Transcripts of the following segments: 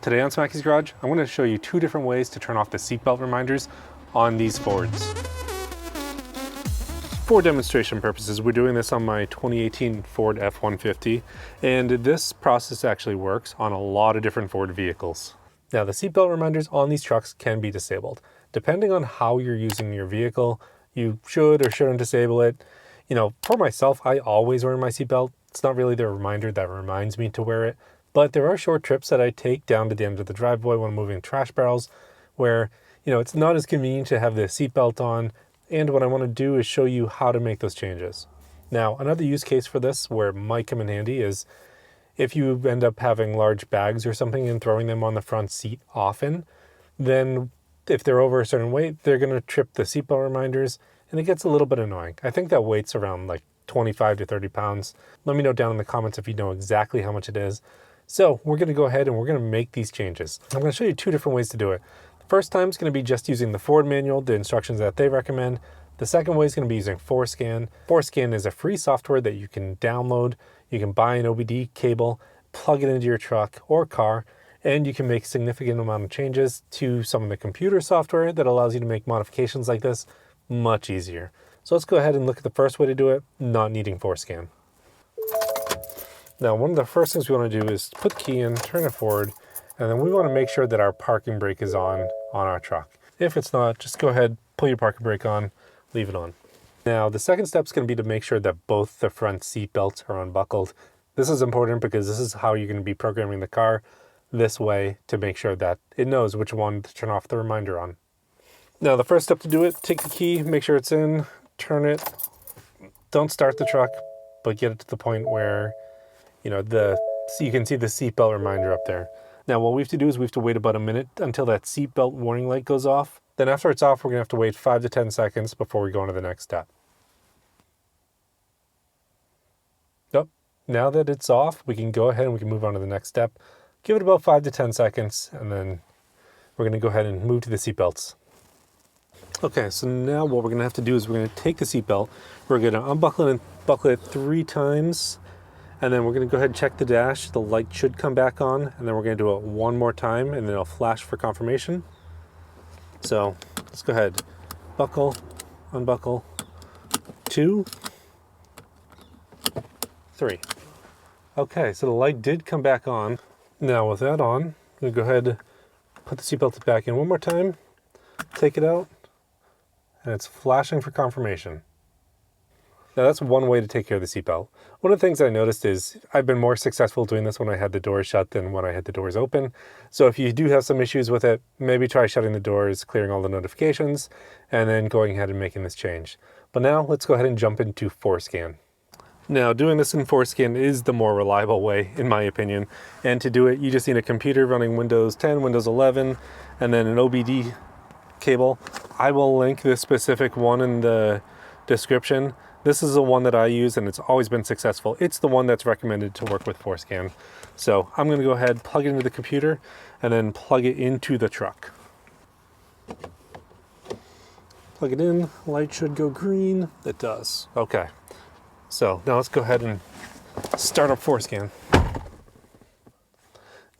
Today on Smackey's Garage, I'm going to show you two different ways to turn off the seatbelt reminders on these Fords. For demonstration purposes, we're doing this on my 2018 Ford F150, and this process actually works on a lot of different Ford vehicles. Now, the seatbelt reminders on these trucks can be disabled. Depending on how you're using your vehicle, you should or shouldn't disable it. You know, for myself, I always wear my seatbelt. It's not really the reminder that reminds me to wear it. But there are short trips that I take down to the end of the driveway when moving trash barrels where, you know, it's not as convenient to have the seatbelt on. And what I want to do is show you how to make those changes. Now, another use case for this where it might come in handy is if you end up having large bags or something and throwing them on the front seat often, then if they're over a certain weight, they're going to trip the seatbelt reminders and it gets a little bit annoying. I think that weight's around like 25 to 30 pounds. Let me know down in the comments if you know exactly how much it is. So we're going to go ahead and we're going to make these changes. I'm going to show you two different ways to do it. The first time is going to be just using the Ford manual, the instructions that they recommend. The second way is going to be using forscan. Forscan is a free software that you can download. You can buy an OBD cable, plug it into your truck or car, and you can make significant amount of changes to some of the computer software that allows you to make modifications like this much easier. So let's go ahead and look at the first way to do it, not needing forscan. Now, one of the first things we want to do is put the key in, turn it forward, and then we want to make sure that our parking brake is on our truck. If it's not, just go ahead, pull your parking brake on, leave it on. Now, the second step is going to be to make sure that both the front seat belts are unbuckled. This is important because this is how you're going to be programming the car this way to make sure that it knows which one to turn off the reminder on. Now, the first step to do it, take the key, make sure it's in, turn it. Don't start the truck, but get it to the point where you know, so you can see the seatbelt reminder up there. Now, what we have to do is we have to wait about a minute until that seatbelt warning light goes off. Then after it's off, we're going to have to wait 5 to 10 seconds before we go on to the next step. Nope. Now that it's off, we can go ahead and we can move on to the next step. Give it about 5 to 10 seconds, and then we're going to go ahead and move to the seatbelts. Okay, so now what we're going to have to do is we're going to take the seatbelt, we're going to unbuckle it and buckle it 3 times, and then we're going to go ahead and check the dash. The light should come back on, and then we're going to do it one more time, and then it'll flash for confirmation. So let's go ahead. Buckle, unbuckle, 2, 3. Okay, so the light did come back on. Now with that on, I'm going to go ahead, put the seatbelt back in one more time, take it out, and it's flashing for confirmation. Now that's one way to take care of the seatbelt. One of the things I noticed is I've been more successful doing this when I had the doors shut than when I had the doors open. So if you do have some issues with it, maybe try shutting the doors, clearing all the notifications, and then going ahead and making this change. But now let's go ahead and jump into forscan. Now doing this in forscan is the more reliable way, in my opinion. And to do it, you just need a computer running Windows 10, Windows 11, and then an OBD cable. I will link this specific one in the description. This is the one that I use and it's always been successful. It's the one that's recommended to work with forscan. So I'm going to go ahead, plug it into the computer, and then plug it into the truck. Plug it in, light should go green. It does. Okay. So now let's go ahead and start up forscan.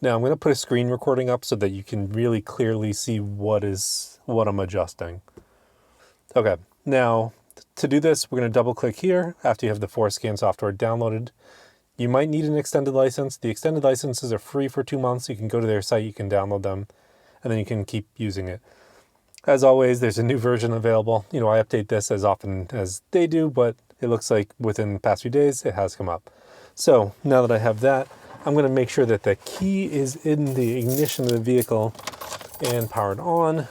Now I'm going to put a screen recording up so that you can really clearly see what I'm adjusting. Okay, now to do this, we're going to double click here after you have the forscan software downloaded. You might need an extended license. The extended licenses are free for 2 months. You can go to their site, you can download them, and then you can keep using it. As always, there's a new version available. You know, I update this as often as they do, but it looks like within the past few days, it has come up. So now that I have that, I'm going to make sure that the key is in the ignition of the vehicle and powered on.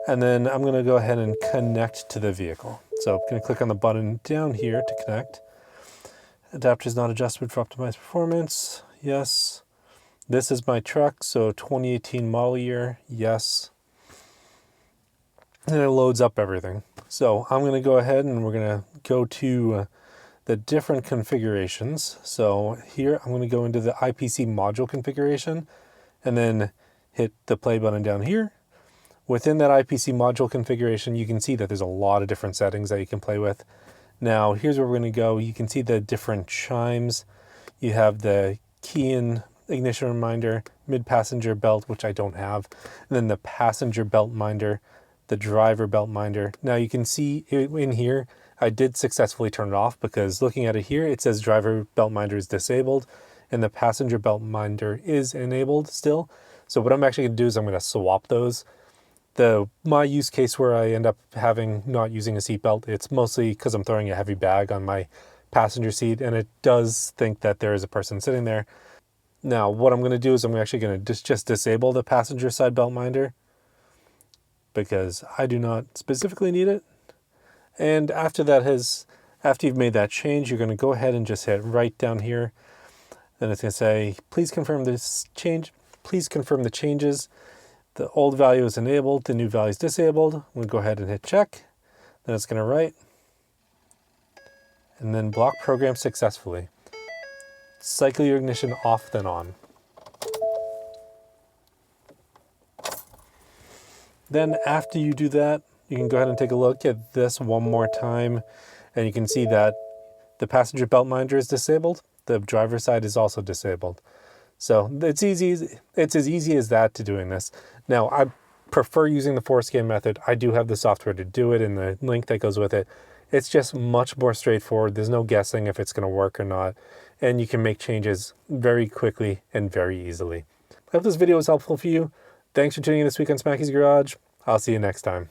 And then I'm going to go ahead and connect to the vehicle. So I'm going to click on the button down here to connect. Adapter is not adjusted for optimized performance. Yes. This is my truck, so 2018 model year. Yes. And it loads up everything. So I'm going to go ahead and we're going to go to the different configurations. So here I'm going to go into the IPC module configuration and then hit the play button down here. Within that IPC module configuration, you can see that there's a lot of different settings that you can play with. Now, here's where we're going to go. You can see the different chimes. You have the key in ignition reminder, mid-passenger belt, which I don't have, and then the passenger belt minder, the driver belt minder. Now you can see in here, I did successfully turn it off because looking at it here, it says driver belt minder is disabled and the passenger belt minder is enabled still. So what I'm actually gonna do is I'm gonna swap those. My use case where I end up not using a seatbelt, it's mostly because I'm throwing a heavy bag on my passenger seat and it does think that there is a person sitting there. Now what I'm gonna do is I'm actually gonna just disable the passenger side belt minder because I do not specifically need it. And after you've made that change, you're going to go ahead and just hit right down here. Then it's going to say, please confirm this change. Please confirm the changes. The old value is enabled. The new value is disabled. We'll go ahead and hit check. Then it's going to write. And then block program successfully. Cycle your ignition off, then on. Then after you do that, you can go ahead and take a look at this one more time, and you can see that the passenger belt minder is disabled. The driver's side is also disabled. So it's easy. It's as easy as that to doing this. Now, I prefer using the forscan method. I do have the software to do it and the link that goes with it. It's just much more straightforward. There's no guessing if it's going to work or not, and you can make changes very quickly and very easily. I hope this video was helpful for you. Thanks for tuning in this week on Smackey's Garage. I'll see you next time.